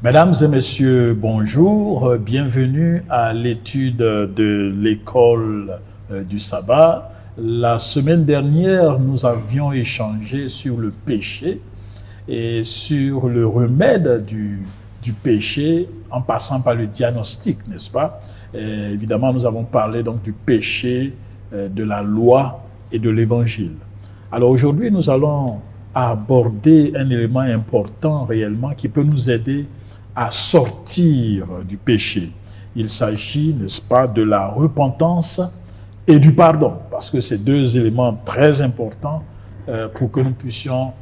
Mesdames et messieurs, bonjour, bienvenue à l'étude de l'école du sabbat. La semaine dernière, nous avions échangé sur le péché et sur le remède du péché en passant par le diagnostic, n'est-ce pas? Et évidemment, nous avons parlé donc du péché, de la loi et de l'évangile. Alors aujourd'hui, nous allons aborder un élément important réellement qui peut nous aider à sortir du péché. Il s'agit, n'est-ce pas, de la repentance et du pardon, parce que c'est deux éléments très importants pour que nous puissions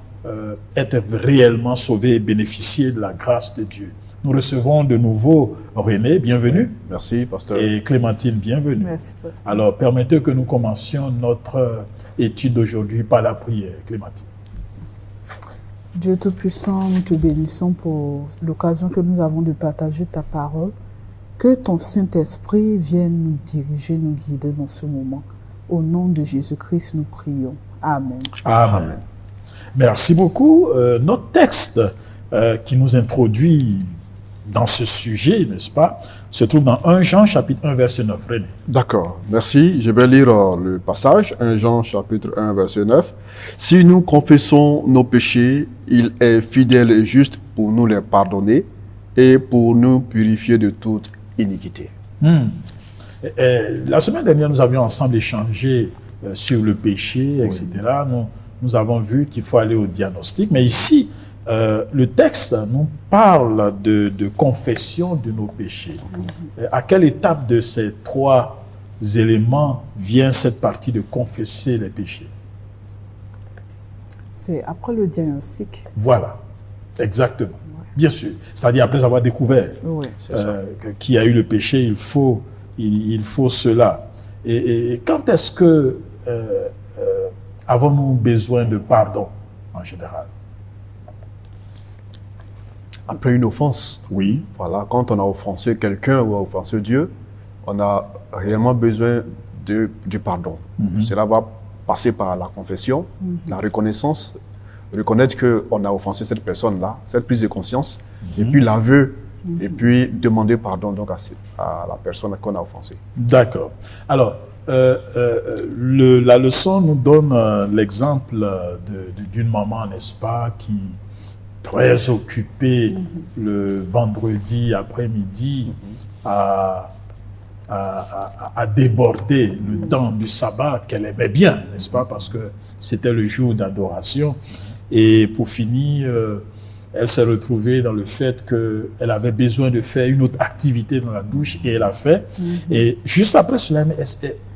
être réellement sauvés et bénéficier de la grâce de Dieu. Nous recevons de nouveau René, bienvenue. Merci, pasteur. Et Clémentine, bienvenue. Merci, pasteur. Alors, permettez que nous commencions notre étude d'aujourd'hui par la prière. Clémentine. Dieu Tout-Puissant, nous te bénissons pour l'occasion que nous avons de partager ta parole. Que ton Saint-Esprit vienne nous diriger, nous guider dans ce moment. Au nom de Jésus-Christ, nous prions. Amen. Amen. Merci beaucoup. Notre texte qui nous introduit dans ce sujet, n'est-ce pas, se trouve dans 1 Jean chapitre 1 verset 9. René. D'accord, merci. Je vais lire le passage, 1 Jean chapitre 1 verset 9. Si nous confessons nos péchés, il est fidèle et juste pour nous les pardonner et pour nous purifier de toute iniquité. La semaine dernière, nous avions ensemble échangé sur le péché, etc. Nous avons vu qu'il faut aller au diagnostic, mais ici, le texte nous parle de confession de nos péchés. À quelle étape de ces trois éléments vient cette partie de confesser les péchés? C'est après le diagnostic. Voilà, exactement. Bien sûr. C'est-à-dire après avoir découvert qu'il y a eu le péché, il faut cela. Et quand est-ce que avons-nous besoin de pardon en général? Après une offense. Oui. Voilà, quand on a offensé quelqu'un ou a offensé Dieu, on a réellement besoin du pardon. Cela va passer par la confession, la reconnaissance, reconnaître qu'on a offensé cette personne-là, cette prise de conscience, et puis l'aveu, et puis demander pardon donc à la personne qu'on a offensée. D'accord. Alors, la leçon nous donne l'exemple d'une maman, n'est-ce pas, qui très occupée le vendredi après-midi à déborder le temps du sabbat qu'elle aimait bien, n'est-ce pas, parce que c'était le jour d'adoration. Et pour finir, elle s'est retrouvée dans le fait qu'elle avait besoin de faire une autre activité dans la douche, et elle a fait. Et juste après cela,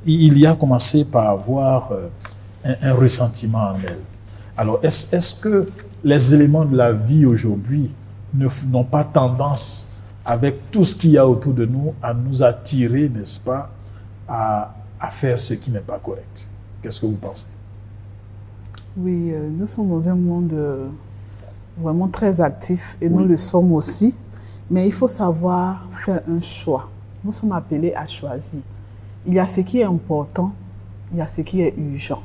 il y a commencé par avoir un ressentiment en elle. Alors, est-ce que les éléments de la vie aujourd'hui n'ont pas tendance, avec tout ce qu'il y a autour de nous, à nous attirer, n'est-ce pas, à faire ce qui n'est pas correct? Qu'est-ce que vous pensez? Oui, nous sommes dans un monde vraiment très actif et nous le sommes aussi. Mais il faut savoir faire un choix. Nous sommes appelés à choisir. Il y a ce qui est important, il y a ce qui est urgent.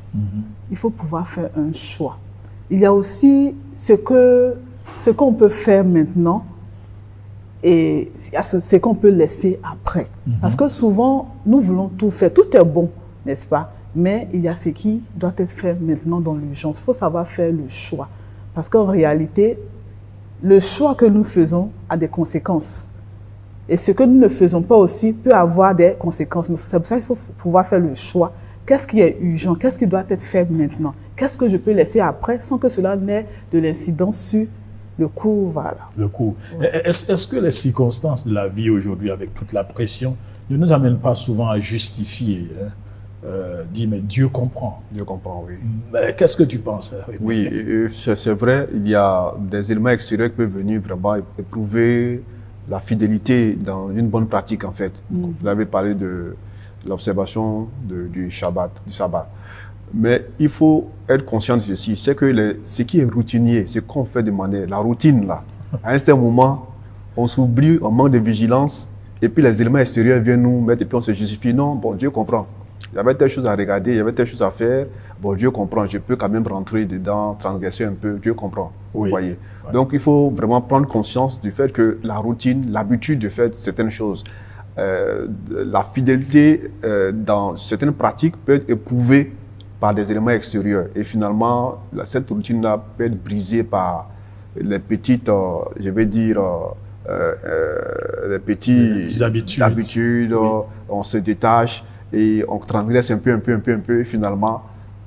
Il faut pouvoir faire un choix. Il y a aussi ce qu'on peut faire maintenant et ce qu'on peut laisser après. Parce que souvent, nous voulons tout faire. Tout est bon, n'est-ce pas? Mais il y a ce qui doit être fait maintenant dans l'urgence. Il faut savoir faire le choix. Parce qu'en réalité, le choix que nous faisons a des conséquences. Et ce que nous ne faisons pas aussi peut avoir des conséquences. C'est pour ça qu'il faut pouvoir faire le choix. Qu'est-ce qui est urgent? Qu'est-ce qui doit être fait maintenant? Qu'est-ce que je peux laisser après sans que cela n'ait de l'incidence sur le cours? Voilà. Le cours. Est-ce que les circonstances de la vie aujourd'hui, avec toute la pression, ne nous amènent pas souvent à justifier, dire, mais Dieu comprend? Dieu comprend, oui. Mais qu'est-ce que tu penses? Oui, c'est vrai, il y a des éléments extérieurs qui peuvent venir vraiment éprouver la fidélité dans une bonne pratique, en fait. Vous avez parlé de l'observation du sabbat. Mais il faut être conscient de ceci, c'est que ce qui est routinier, ce qu'on fait de manière, la routine là, à un certain moment, on s'oublie, on manque de vigilance, et puis les éléments extérieurs viennent nous mettre, et puis on se justifie. Non, bon, Dieu comprend. Il y avait telle chose à regarder, il y avait telle chose à faire. Bon, Dieu comprend, je peux quand même rentrer dedans, transgresser un peu, Dieu comprend. Oui. Vous voyez. Ouais. Donc, il faut vraiment prendre conscience du fait que la routine, l'habitude de faire certaines choses, la fidélité dans certaines pratiques peut être éprouvée par des éléments extérieurs. Et finalement, cette routine-là peut être brisée par les petites, je vais dire, les petites habitudes, on se détache et on transgresse un peu, et finalement,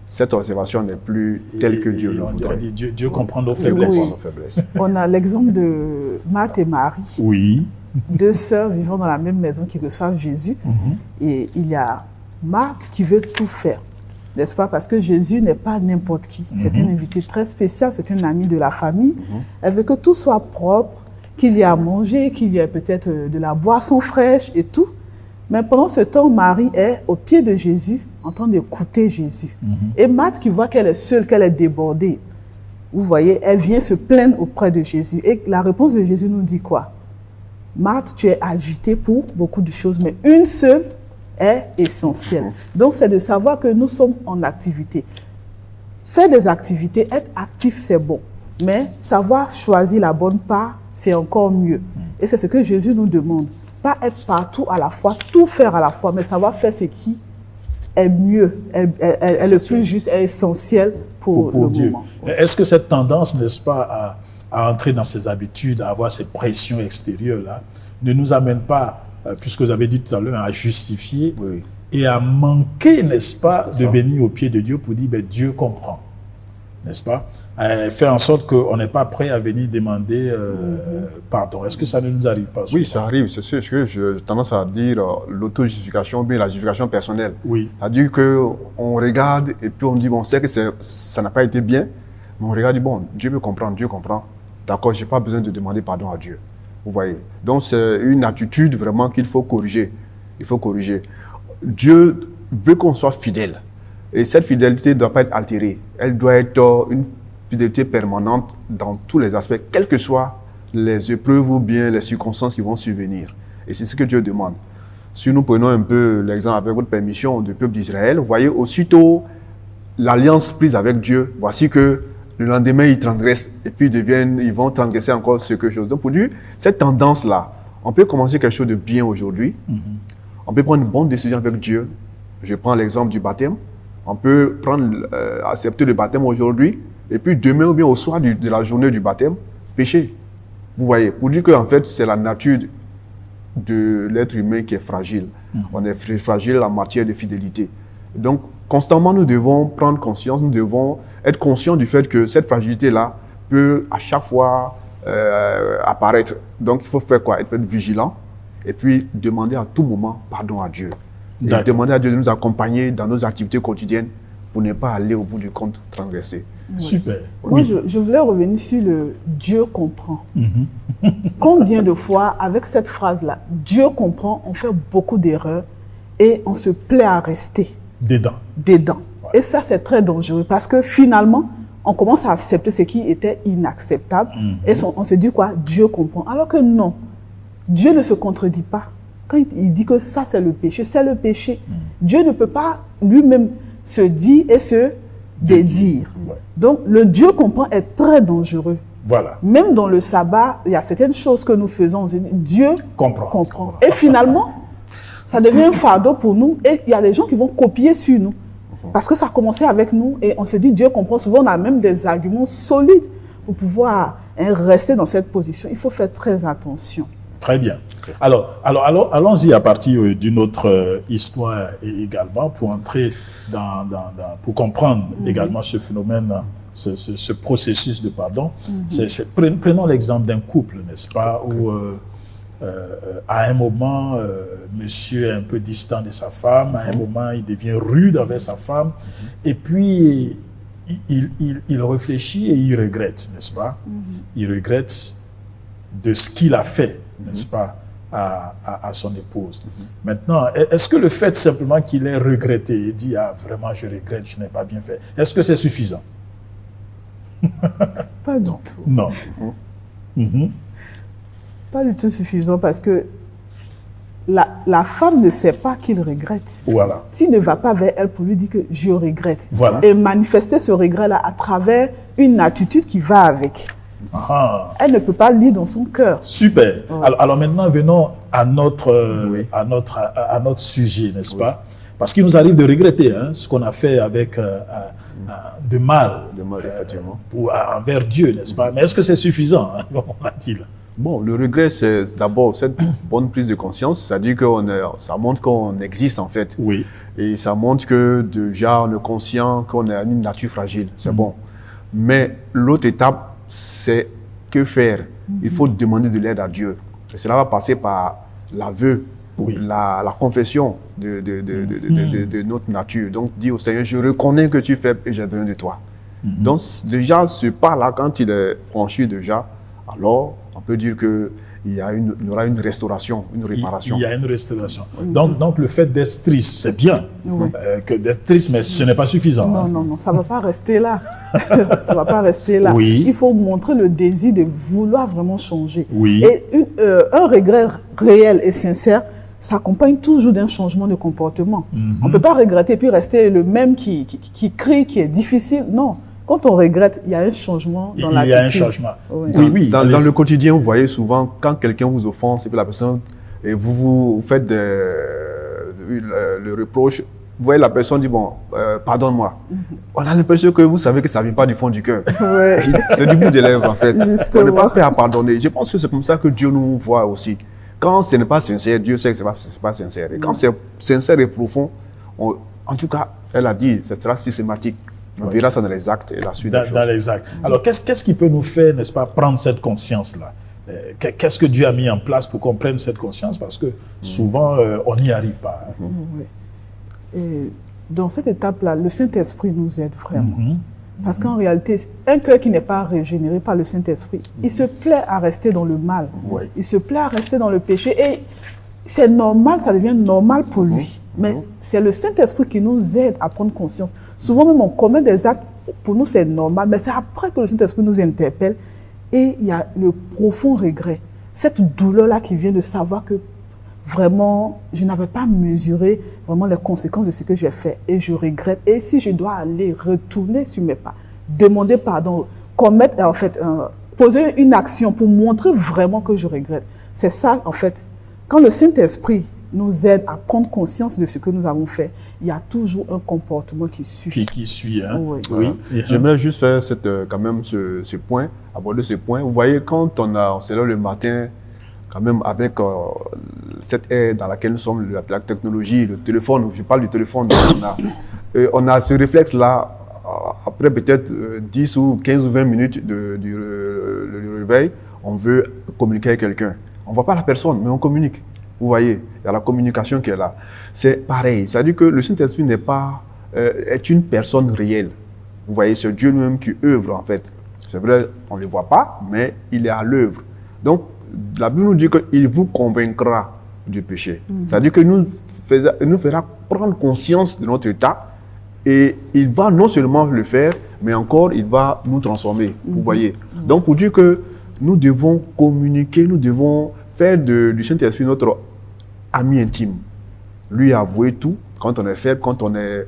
cette observation n'est plus telle que Dieu le voudrait. Dieu comprend nos faiblesses. Oui. On a l'exemple de Marthe et Marie. Oui. Deux sœurs vivant dans la même maison qui reçoivent Jésus. Et il y a Marthe qui veut tout faire. N'est-ce pas? Parce que Jésus n'est pas n'importe qui. C'est un invité très spécial, c'est un ami de la famille. Elle veut que tout soit propre, qu'il y ait à manger, qu'il y ait peut-être de la boisson fraîche et tout. Mais pendant ce temps, Marie est au pied de Jésus, en train d'écouter Jésus. Et Marthe, qui voit qu'elle est seule, qu'elle est débordée, vous voyez, elle vient se plaindre auprès de Jésus. Et la réponse de Jésus nous dit quoi? Marthe, tu es agitée pour beaucoup de choses, mais une seule est essentielle. Donc, c'est de savoir que nous sommes en activité. Faire des activités, être actif, c'est bon. Mais savoir choisir la bonne part, c'est encore mieux. Et c'est ce que Jésus nous demande. Pas être partout à la fois, tout faire à la fois, mais savoir faire ce qui est mieux, est le plus juste, est essentiel pour le Dieu. moment. Est-ce que cette tendance, n'est-ce pas, à entrer dans ces habitudes, à avoir cette pression extérieure-là, ne nous amène pas, puisque vous avez dit tout à l'heure, à justifier et à manquer, n'est-ce pas, de venir au pied de Dieu pour dire, Dieu comprend, n'est-ce pas? Faire en sorte qu'on n'est pas prêt à venir demander pardon. Est-ce que ça ne nous arrive pas souvent? Oui, ça arrive. C'est ce que j'ai tendance à dire, l'auto-justification, bien la justification personnelle. Oui. C'est-à-dire qu'on regarde et puis on dit, bon, c'est que ça n'a pas été bien, mais on regarde, bon, Dieu me comprend, Dieu comprend. D'accord, je n'ai pas besoin de demander pardon à Dieu. Vous voyez. Donc, c'est une attitude vraiment qu'il faut corriger. Il faut corriger. Dieu veut qu'on soit fidèle. Et cette fidélité ne doit pas être altérée. Elle doit être une fidélité permanente dans tous les aspects, quelles que soient les épreuves ou bien les circonstances qui vont survenir. Et c'est ce que Dieu demande. Si nous prenons un peu l'exemple avec votre permission du peuple d'Israël, vous voyez, aussitôt l'alliance prise avec Dieu, voici que le lendemain, ils transgressent et puis ils vont transgresser encore quelque chose. Donc, pour dire, cette tendance-là, on peut commencer quelque chose de bien aujourd'hui. On peut prendre une bonne décision avec Dieu. Je prends l'exemple du baptême. On peut accepter le baptême aujourd'hui et puis demain ou bien au soir de la journée du baptême, pécher. Vous voyez, pour dire qu'en fait, c'est la nature de l'être humain qui est fragile. On est fragile en matière de fidélité. Donc, constamment, nous devons prendre conscience, nous devons être conscients du fait que cette fragilité-là peut à chaque fois apparaître. Donc, il faut faire quoi? Être vigilant et puis demander à tout moment pardon à Dieu. Et demander à Dieu de nous accompagner dans nos activités quotidiennes pour ne pas aller au bout du compte transgresser. Super. Moi, je voulais revenir sur le « Dieu comprend ». Combien de fois, avec cette phrase-là, « Dieu comprend », on fait beaucoup d'erreurs et on se plaît à rester dedans. Et ça, c'est très dangereux parce que finalement, on commence à accepter ce qui était inacceptable et on se dit quoi? Dieu comprend. Alors que non, Dieu ne se contredit pas. Quand il dit que ça, c'est le péché, c'est le péché. Dieu ne peut pas lui-même se dire et se dédire. Donc, le Dieu comprend est très dangereux. Voilà. Même dans le sabbat, il y a certaines choses que nous faisons. Dieu comprend. Et finalement, ça devient un fardeau pour nous et il y a des gens qui vont copier sur nous. Parce que ça a commencé avec nous et on se dit Dieu comprend. Souvent, on a même des arguments solides pour pouvoir rester dans cette position. Il faut faire très attention. Très bien. Alors allons-y à partir d'une autre histoire également pour entrer pour comprendre également ce phénomène, ce processus de pardon. Prenons l'exemple d'un couple, n'est-ce pas, où à un moment, monsieur est un peu distant de sa femme, à un moment, il devient rude avec sa femme, et puis il réfléchit et il regrette, n'est-ce pas? Il regrette de ce qu'il a fait, n'est-ce pas, à son épouse. Maintenant, est-ce que le fait simplement qu'il ait regretté et dit « Ah, vraiment, je regrette, je n'ai pas bien fait », est-ce que c'est suffisant? Pas du tout. Non. Pas du tout suffisant parce que la femme ne sait pas qu'il regrette. Voilà. S'il ne va pas vers elle pour lui dire que je regrette. Voilà. Et manifester ce regret-là à travers une attitude qui va avec. Ah. Elle ne peut pas lire dans son cœur. Super. Ouais. Alors maintenant, venons à notre sujet, n'est-ce pas? Parce qu'il nous arrive de regretter ce qu'on a fait avec de mal, effectivement. envers Dieu, n'est-ce pas? Mais est-ce que c'est suffisant, comme on l'a dit là? Bon, le regret, c'est d'abord cette bonne prise de conscience, c'est-à-dire que ça montre qu'on existe en fait. Oui. Et ça montre que déjà on est conscient qu'on a une nature fragile, c'est bon. Mais l'autre étape, c'est que faire? Il faut demander de l'aide à Dieu. Et cela va passer par l'aveu, la confession de notre nature. Donc, dire au Seigneur, je reconnais que tu fais et j'ai besoin de toi. Donc, déjà, ce pas-là, quand il est franchi déjà, alors on peut dire qu'il y aura une restauration, une réparation. Il y a une restauration. Donc le fait d'être triste, c'est bien. Que d'être triste, mais ce n'est pas suffisant. Non, ça ne va pas rester là. Ça ne va pas rester là. Oui. Il faut montrer le désir de vouloir vraiment changer. Oui. Et un regret réel et sincère s'accompagne toujours d'un changement de comportement. On ne peut pas regretter puis rester le même qui crie, qui est difficile. Non. Quand on regrette, il y a un changement dans l'attitude. Il y a un changement. Oui. Dans le quotidien, vous voyez souvent, quand quelqu'un vous offense et que la personne, et vous faites le reproche, vous voyez la personne dit, bon, pardonne-moi. On a l'impression que vous savez que ça ne vient pas du fond du cœur. C'est du bout des lèvres, en fait. Justement. On n'est pas prêt à pardonner. Je pense que c'est comme ça que Dieu nous voit aussi. Quand ce n'est pas sincère, Dieu sait que ce n'est pas sincère. Et quand c'est sincère et profond, en tout cas, elle a dit, ce sera systématique. On verra ça dans les actes et la suite des choses. Dans les actes. Alors, qu'est-ce qui peut nous faire, n'est-ce pas, prendre cette conscience-là? Qu'est-ce que Dieu a mis en place pour qu'on prenne cette conscience? Parce que souvent, on n'y arrive pas. Oui. Et dans cette étape-là, le Saint-Esprit nous aide vraiment. Parce qu'en réalité, un cœur qui n'est pas régénéré par le Saint-Esprit, il se plaît à rester dans le mal. Il se plaît à rester dans le péché. Et c'est normal, ça devient normal pour lui. Mais c'est le Saint-Esprit qui nous aide à prendre conscience. Souvent même, on commet des actes, pour nous c'est normal, mais c'est après que le Saint-Esprit nous interpelle et il y a le profond regret. Cette douleur-là qui vient de savoir que vraiment, je n'avais pas mesuré vraiment les conséquences de ce que j'ai fait et je regrette. Et si je dois aller retourner sur mes pas, demander pardon, commettre, en fait, poser une action pour montrer vraiment que je regrette. C'est ça, en fait. Quand le Saint-Esprit nous aide à prendre conscience de ce que nous avons fait, il y a toujours un comportement qui suit. Qui suit, hein? Oui. J'aimerais juste faire quand même ce point, aborder ce point. Vous voyez, quand on se lève le matin, quand même avec cette ère dans laquelle nous sommes, la technologie, le téléphone, je parle du téléphone, on a ce réflexe-là, après peut-être 10 ou 15 ou 20 minutes du réveil, on veut communiquer avec quelqu'un. On ne voit pas la personne, mais on communique. Vous voyez, il y a la communication qui est là. C'est pareil, c'est-à-dire que le Saint-Esprit est une personne réelle. Vous voyez, c'est Dieu lui-même qui œuvre en fait. C'est vrai, on ne le voit pas, mais il est à l'œuvre. Donc, la Bible nous dit qu'il vous convaincra du péché. C'est-à-dire que nous fera prendre conscience de notre état et il va non seulement le faire, mais encore il va nous transformer. Vous voyez. Donc, pour dire que nous devons communiquer, nous devons faire du Saint-Esprit notre ami intime. Lui avouer tout, quand on est faible, quand on est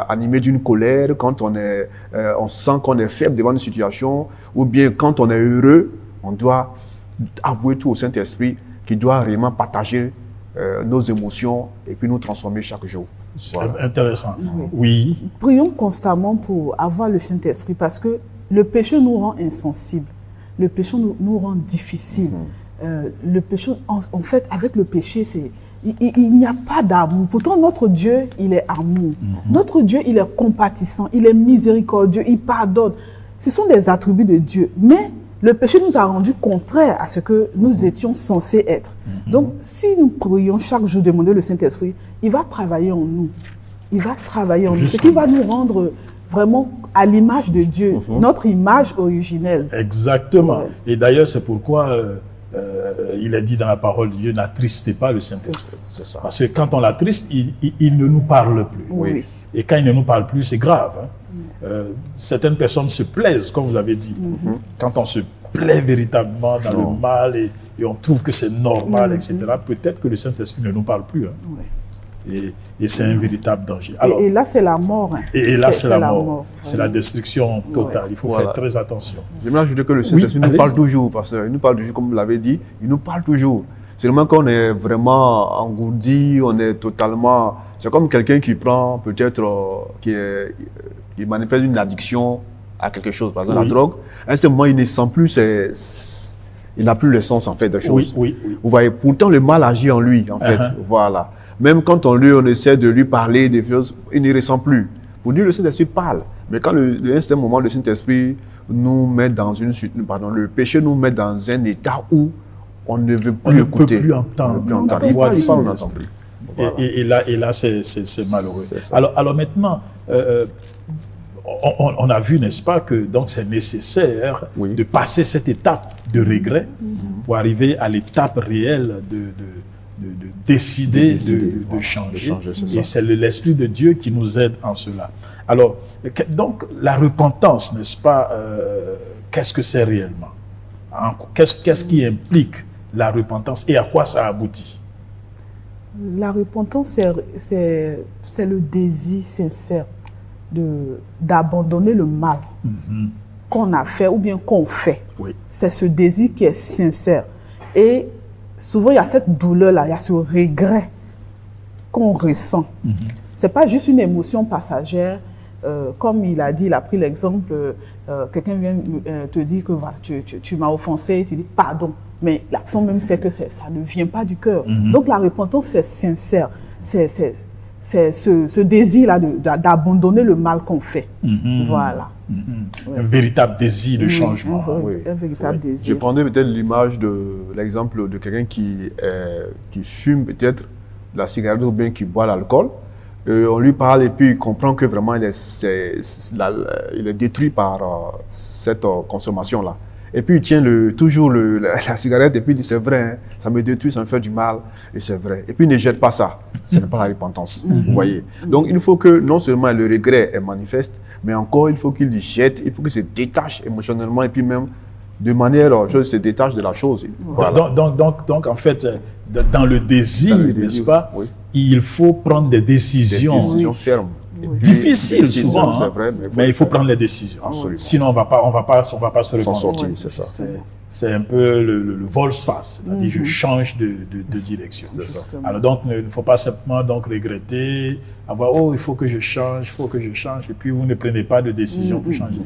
animé d'une colère, quand on sent qu'on est faible devant une situation, ou bien quand on est heureux, on doit avouer tout au Saint-Esprit qui doit réellement partager nos émotions et puis nous transformer chaque jour. C'est intéressant. Oui. Prions constamment pour avoir le Saint-Esprit parce que le péché nous rend insensibles. Le péché nous rend difficiles. Le péché, en fait, avec le péché, il n'y a pas d'amour. Pourtant, notre Dieu, il est amour. Notre Dieu, il est compatissant, il est miséricordieux, il pardonne. Ce sont des attributs de Dieu. Mais le péché nous a rendus contraires à ce que nous étions censés être. Donc, si nous prions chaque jour, demander le Saint-Esprit, il va travailler en nous. Il va travailler en nous. Ce qui va nous rendre vraiment à l'image de Dieu, notre image originelle. Exactement. Et d'ailleurs, c'est pourquoi il est dit dans la parole de Dieu, n'attristez pas le Saint-Esprit. Parce que quand on l'attriste, il ne nous parle plus. Oui. Et quand il ne nous parle plus, c'est grave. Certaines personnes se plaisent, comme vous avez dit. Quand on se plaît véritablement dans le mal et on trouve que c'est normal, etc., peut-être que le Saint-Esprit ne nous parle plus. Hein. Ouais. Et c'est un véritable danger. Alors, et là, c'est la mort. Hein. Et là, c'est la mort. C'est la vraiment. destruction totale. Il faut faire très attention. J'aimerais ajouter que le Saint-Esprit nous parle toujours, pasteur. Il nous parle toujours, comme vous l'avez dit, il nous parle toujours. Seulement qu'on est vraiment engourdi, on est totalement... C'est comme quelqu'un qui prend peut-être, qui manifeste une addiction à quelque chose, par exemple la drogue. À un certain moment, il ne sent plus, il n'a plus le sens en fait des choses. Oui. Vous voyez, pourtant le mal agit en lui, en fait. Voilà. Même quand on essaie de lui parler des choses, il ne ressent plus. Pour dire le Saint-Esprit parle. Mais quand un certain moment, le Saint-Esprit nous met dans le péché nous met dans un état où on ne veut plus écouter. On ne peut plus entendre. On ne entend plus. Voilà. Et là, c'est malheureux. Alors maintenant, on a vu, n'est-ce pas, que donc c'est nécessaire de passer cette étape de regret pour arriver à l'étape réelle de décider de changer. Et c'est l'Esprit de Dieu qui nous aide en cela. Alors, donc, la repentance, n'est-ce pas, qu'est-ce que c'est réellement? Qu'est-ce qui implique la repentance et à quoi ça aboutit? La repentance, c'est le désir sincère d'abandonner le mal qu'on a fait ou bien qu'on fait. C'est ce désir qui est sincère. Et souvent, il y a cette douleur-là, il y a ce regret qu'on ressent. Ce n'est pas juste une émotion passagère. Comme il a dit, il a pris l'exemple, quelqu'un vient te dire que voilà, tu m'as offensé, tu dis pardon. Mais l'action même, c'est que ça ne vient pas du cœur. Donc la repentance, c'est sincère. C'est ce désir-là d'abandonner le mal qu'on fait. Voilà. Un véritable désir de changement. Un véritable désir. Je prendrais peut-être l'image l'exemple de quelqu'un qui fume peut-être la cigarette ou bien qui boit l'alcool. On lui parle et puis il comprend que vraiment il est détruit par cette consommation-là. Et puis il tient toujours la cigarette et puis il dit c'est vrai, hein, ça me détruit, ça me fait du mal, et c'est vrai. Et puis il ne jette pas ça, ce n'est pas la repentance, vous voyez. Donc il faut que non seulement le regret est manifeste, mais encore il faut qu'il jette, il faut qu'il se détache émotionnellement et puis même de manière, il se détache de la chose. Voilà. Donc en fait, dans le désir, n'est-ce pas, il faut prendre des décisions. Des décisions fermes. Difficile souvent, c'est vrai, mais il faut prendre les décisions. Sinon, on va pas se sortir, c'est ça. C'est un peu le volte-face, c'est-à-dire je change de direction. Alors donc, il ne faut pas simplement donc regretter, il faut que je change, et puis vous ne prenez pas de décision pour changer.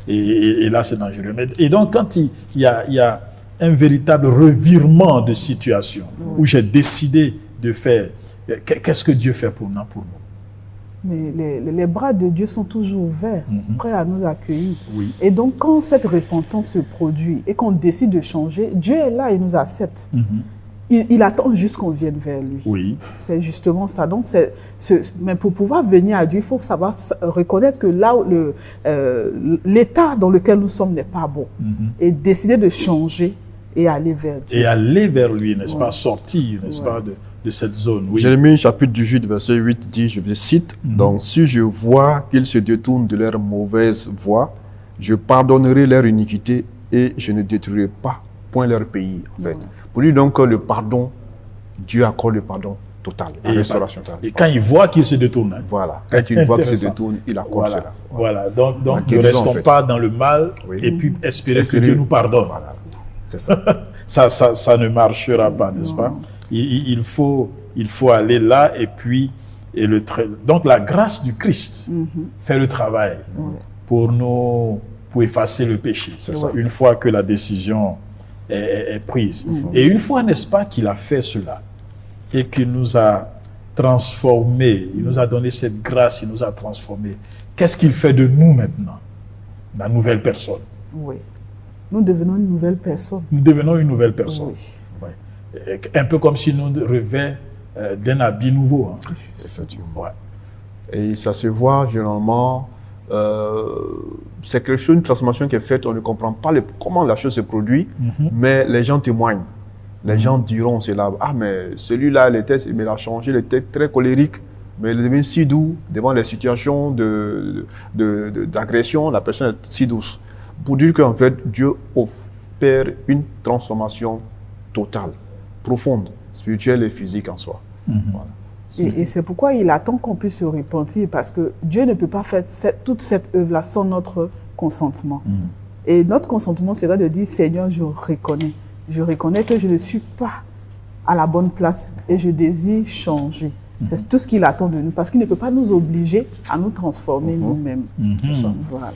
Et là, c'est dangereux. Et donc, quand il y a un véritable revirement de situation, où j'ai décidé de faire, qu'est-ce que Dieu fait pour nous? Mais les bras de Dieu sont toujours ouverts, prêts à nous accueillir. Et donc, quand cette repentance se produit et qu'on décide de changer, Dieu est là, il nous accepte. Il attend juste qu'on vienne vers lui. C'est justement ça. Donc, mais pour pouvoir venir à Dieu, il faut savoir reconnaître que là, l'état dans lequel nous sommes n'est pas bon. Et décider de changer et aller vers Dieu. Et aller vers lui, n'est-ce pas, sortir, n'est-ce pas, de cette zone. Jérémie chapitre 18, verset 8 dit, je cite, donc si je vois qu'ils se détournent de leur mauvaise voie, je pardonnerai leur iniquité et je ne détruirai pas point leur pays. En fait. Pour lui donc le pardon, Dieu accorde le pardon total, la restauration totale. Et quand il voit qu'ils se détournent. Voilà, quand il voit qu'ils se détournent, il accorde cela. Voilà, donc ne restons pas dans le mal et puis espérer que Dieu nous pardonne. Voilà, c'est ça. ça ne marchera pas, n'est-ce pas? Il faut aller là et puis donc la grâce du Christ fait le travail pour effacer le péché. Une fois que la décision est prise. Et une fois, n'est-ce pas, qu'il a fait cela et qu'il nous a transformés, il nous a donné cette grâce, il nous a transformés. Qu'est-ce qu'il fait de nous maintenant, la nouvelle personne? Nous devenons une nouvelle personne. Nous devenons une nouvelle personne. Un peu comme si nous revêtions d'un habit nouveau. Effectivement. Et ça se voit généralement, c'est quelque chose, une transformation qui est faite, on ne comprend pas comment la chose se produit, mais les gens témoignent. Les gens diront cela, mais celui-là, il a changé, il était très colérique, mais il est devenu si doux devant les situations d'agression, la personne est si douce. pour dire qu'en fait, Dieu opère une transformation totale, profonde, spirituelle et physique en soi. Voilà. Et c'est pourquoi il attend qu'on puisse se repentir, parce que Dieu ne peut pas faire toute cette œuvre-là sans notre consentement. Et notre consentement serait de dire, Seigneur, je reconnais que je ne suis pas à la bonne place et je désire changer. C'est tout ce qu'il attend de nous, parce qu'il ne peut pas nous obliger à nous transformer nous-mêmes. Voilà.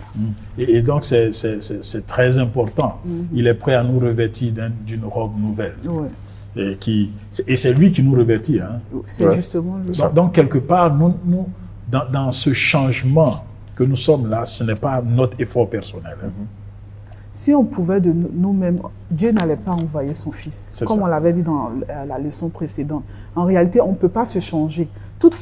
Et donc, c'est très important. Il est prêt à nous revêtir d'une robe nouvelle. Ouais. Et c'est lui qui nous revêtit. Hein. C'est justement lui. Donc, quelque part, nous dans ce changement que nous sommes là, ce n'est pas notre effort personnel. Hein. Si on pouvait de nous-mêmes, Dieu n'allait pas envoyer son Fils, comme on l'avait dit dans la leçon précédente. En réalité, on ne peut pas se changer. Toutes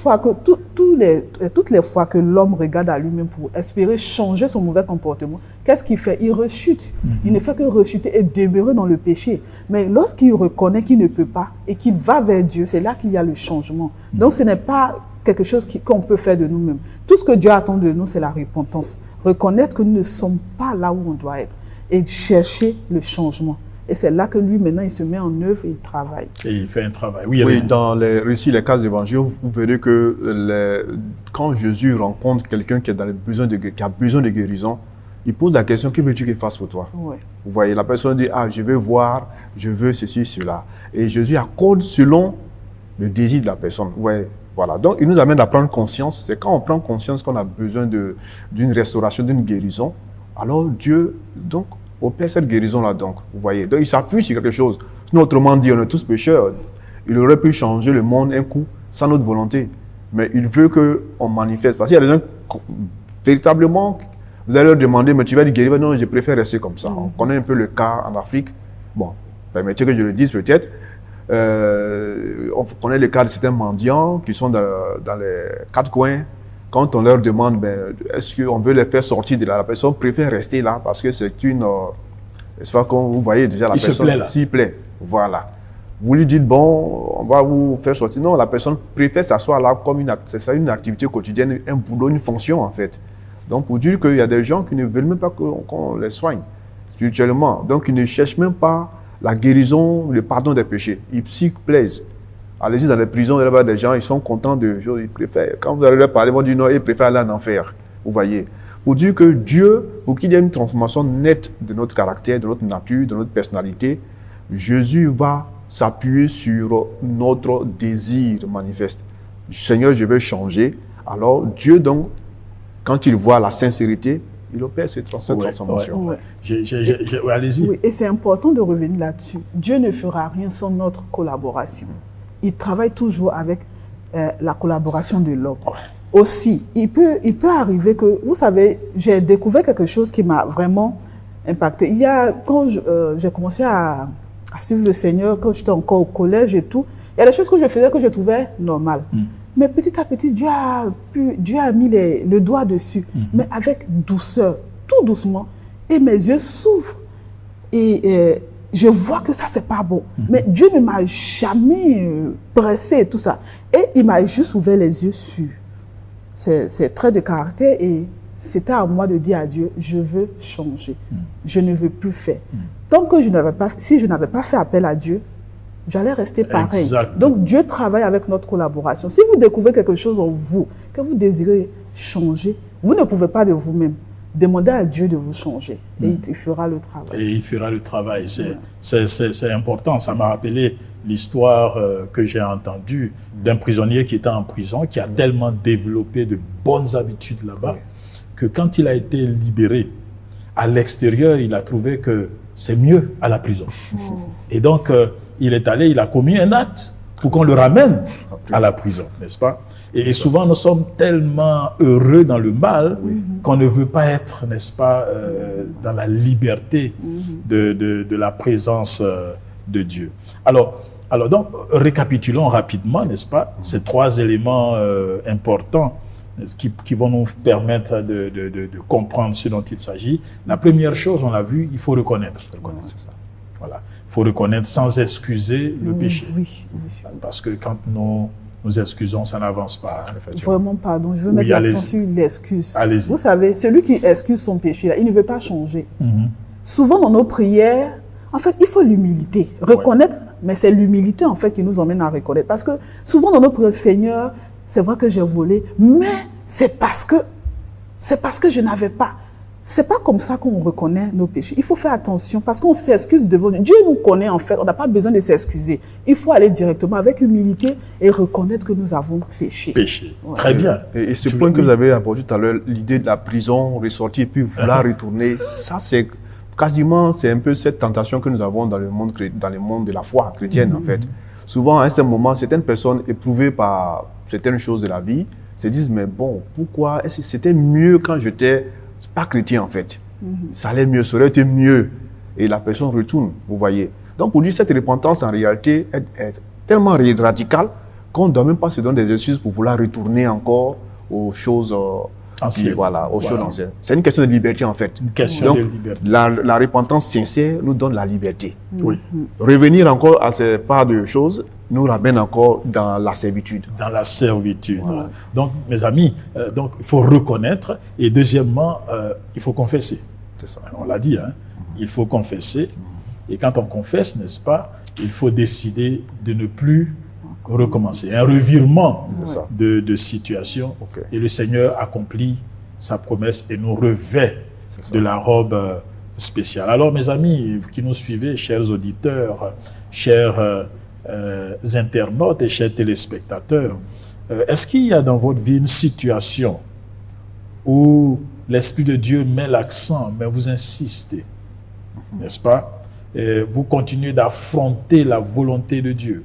les fois que l'homme regarde à lui-même pour espérer changer son mauvais comportement, qu'est-ce qu'il fait? Il rechute. Il ne fait que rechuter et demeurer dans le péché. Mais lorsqu'il reconnaît qu'il ne peut pas et qu'il va vers Dieu, c'est là qu'il y a le changement. Donc ce n'est pas quelque chose qu'on peut faire de nous-mêmes. Tout ce que Dieu attend de nous, c'est la repentance. Reconnaître que nous ne sommes pas là où on doit être et chercher le changement. Et c'est là que lui, maintenant, il se met en œuvre et il travaille. Et il fait un travail. Oui, dans les récits, les cas d'évangile, vous verrez que quand Jésus rencontre quelqu'un qui a besoin de guérison, il pose la question, que veux-tu qu'il fasse pour toi? Ouais. Vous voyez, la personne dit, je veux voir, je veux ceci, cela. Et Jésus accorde selon le désir de la personne. Ouais. Voilà. Donc, il nous amène à prendre conscience. C'est quand on prend conscience qu'on a besoin d'une restauration, d'une guérison, alors Dieu, donc, opère cette guérison-là, donc, vous voyez. Donc, il s'appuie sur quelque chose. Sinon, autrement dit, on est tous pécheurs. Il aurait pu changer le monde un coup, sans notre volonté. Mais il veut qu'on manifeste. Parce qu'il y a des gens, véritablement, vous allez leur demander, mais tu vas être guéri? Non, je préfère rester comme ça. On connaît un peu le cas en Afrique. Bon, permettez que je le dise peut-être. On connaît le cas de certains mendiants qui sont dans les quatre coins. Quand on leur demande, est-ce qu'on veut les faire sortir de là, la personne préfère rester là parce que c'est une... c'est pas comme vous voyez déjà la personne s'y plaît. Voilà. Vous lui dites, bon, on va vous faire sortir. Non, la personne préfère s'asseoir là comme une activité quotidienne, un boulot, une fonction en fait. Donc pour dire qu'il y a des gens qui ne veulent même pas qu'on les soigne spirituellement. Donc ils ne cherchent même pas la guérison, le pardon des péchés. Ils s'y plaisent. Allez-y dans les prisons, il y a des gens, ils sont contents de choses, ils préfèrent. Quand vous allez leur parler, ils vont dire non, ils préfèrent aller en enfer. Vous voyez. Pour dire que Dieu, pour qu'il y ait une transformation nette de notre caractère, de notre nature, de notre personnalité, Jésus va s'appuyer sur notre désir manifeste. Seigneur, je veux changer. Alors Dieu, donc, quand il voit la sincérité, il opère cette transformation. Ouais. Allez-y. Oui, et c'est important de revenir là-dessus. Dieu ne fera rien sans notre collaboration. Il travaille toujours avec la collaboration de l'homme. Aussi, il peut arriver que, vous savez, j'ai découvert quelque chose qui m'a vraiment impacté. Quand j'ai commencé à suivre le Seigneur, quand j'étais encore au collège et tout, il y a des choses que je faisais que je trouvais normales. Mais petit à petit, Dieu a mis le doigt dessus, mais avec douceur, tout doucement. Et mes yeux s'ouvrent. Et je vois que ça, c'est pas bon. Mais Dieu ne m'a jamais pressé et tout ça. Et il m'a juste ouvert les yeux sur ses traits de caractère. Et c'était à moi de dire à Dieu, je veux changer. Je ne veux plus faire. Tant que si je n'avais pas fait appel à Dieu, j'allais rester pareil. Exact. Donc Dieu travaille avec notre collaboration. Si vous découvrez quelque chose en vous, que vous désirez changer, vous ne pouvez pas de vous-même. Demandez à Dieu de vous changer et il fera le travail. Et il fera le travail. C'est important. Ça m'a rappelé l'histoire que j'ai entendue d'un prisonnier qui était en prison, qui a tellement développé de bonnes habitudes là-bas, que quand il a été libéré, à l'extérieur, il a trouvé que c'est mieux à la prison. Et donc, il est allé, il a commis un acte pour qu'on le ramène à la prison, n'est-ce pas? Et souvent, nous sommes tellement heureux dans le mal qu'on ne veut pas être, n'est-ce pas, dans la liberté de la présence de Dieu. Alors donc, récapitulons rapidement, n'est-ce pas, ces trois éléments importants qui vont nous permettre de comprendre ce dont il s'agit. La première chose, on l'a vu, il faut reconnaître. C'est ça. Voilà. Il faut reconnaître sans excuser le péché. Parce que quand nous excusons, ça n'avance pas. Vraiment, pardon, je veux Oui, mettre l'accent allez-y. sur l'excuse. Allez-y. Vous savez, celui qui excuse son péché, là, il ne veut pas changer. Souvent, dans nos prières, en fait, il faut l'humilité. Reconnaître, mais c'est l'humilité, en fait, qui nous emmène à reconnaître. Parce que souvent, dans nos prières, Seigneur, c'est vrai que j'ai volé, mais c'est parce que je n'avais pas. C'est pas comme ça qu'on reconnaît nos péchés. Il faut faire attention parce qu'on s'excuse devant Dieu. Dieu nous connaît en fait. On n'a pas besoin de s'excuser. Il faut aller directement avec humilité et reconnaître que nous avons péché. Ouais. Très bien. Et ce point que vous avez abordé tout à l'heure, l'idée de la prison, ressortir puis vouloir retourner, ça c'est quasiment, c'est un peu cette tentation que nous avons dans le monde de la foi chrétienne en fait. Souvent à un certain moment, certaines personnes éprouvées par certaines choses de la vie se disent mais bon, pourquoi est-ce que c'était mieux quand j'étais pas chrétien en fait. Ça allait mieux, ça aurait été mieux. Et la personne retourne, vous voyez. Donc pour dire cette repentance en réalité est tellement radicale qu'on ne doit même pas se donner des excuses pour vouloir retourner encore aux choses anciennes. Aux choses anciennes. C'est une question de liberté en fait. Une question donc, de liberté. La repentance sincère nous donne la liberté. Oui. Revenir encore à ces pas de choses nous ramène encore dans la servitude. Dans la servitude. Voilà. Donc, mes amis, donc, il faut reconnaître et deuxièmement, il faut confesser. C'est ça. On l'a dit, hein? Il faut confesser. Et quand on confesse, n'est-ce pas, il faut décider de ne plus recommencer. Un revirement de situation. Okay. Et le Seigneur accomplit sa promesse et nous revêt de la robe spéciale. Alors, mes amis qui nous suivez, chers auditeurs, chers internautes et chers téléspectateurs, est-ce qu'il y a dans votre vie une situation où l'Esprit de Dieu met l'accent, mais vous insistez, n'est-ce pas? Et vous continuez d'affronter la volonté de Dieu,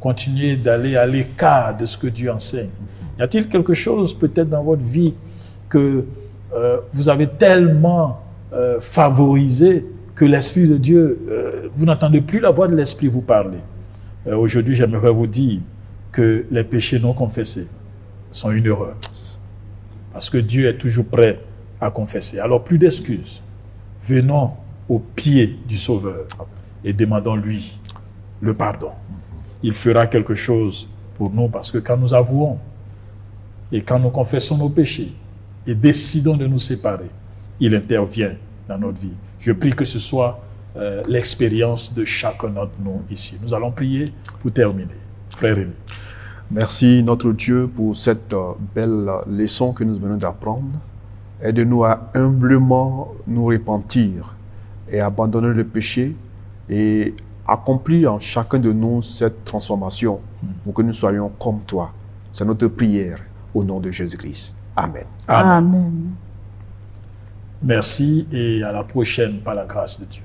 continuez d'aller à l'écart de ce que Dieu enseigne. Y a-t-il quelque chose peut-être dans votre vie que vous avez tellement favorisé que l'Esprit de Dieu, vous n'entendez plus la voix de l'Esprit vous parler? Aujourd'hui, j'aimerais vous dire que les péchés non confessés sont une erreur. Parce que Dieu est toujours prêt à confesser. Alors, plus d'excuses. Venons au pied du Sauveur et demandons-lui le pardon. Il fera quelque chose pour nous parce que quand nous avouons et quand nous confessons nos péchés et décidons de nous séparer, il intervient dans notre vie. Je prie que ce soit l'expérience de chacun d'entre nous ici. Nous allons prier pour terminer. Frère Rémi. Merci notre Dieu pour cette belle leçon que nous venons d'apprendre. Aide-nous à humblement nous repentir et abandonner le péché et accomplir en chacun de nous cette transformation pour que nous soyons comme toi. C'est notre prière au nom de Jésus-Christ. Amen. Amen. Merci et à la prochaine par la grâce de Dieu.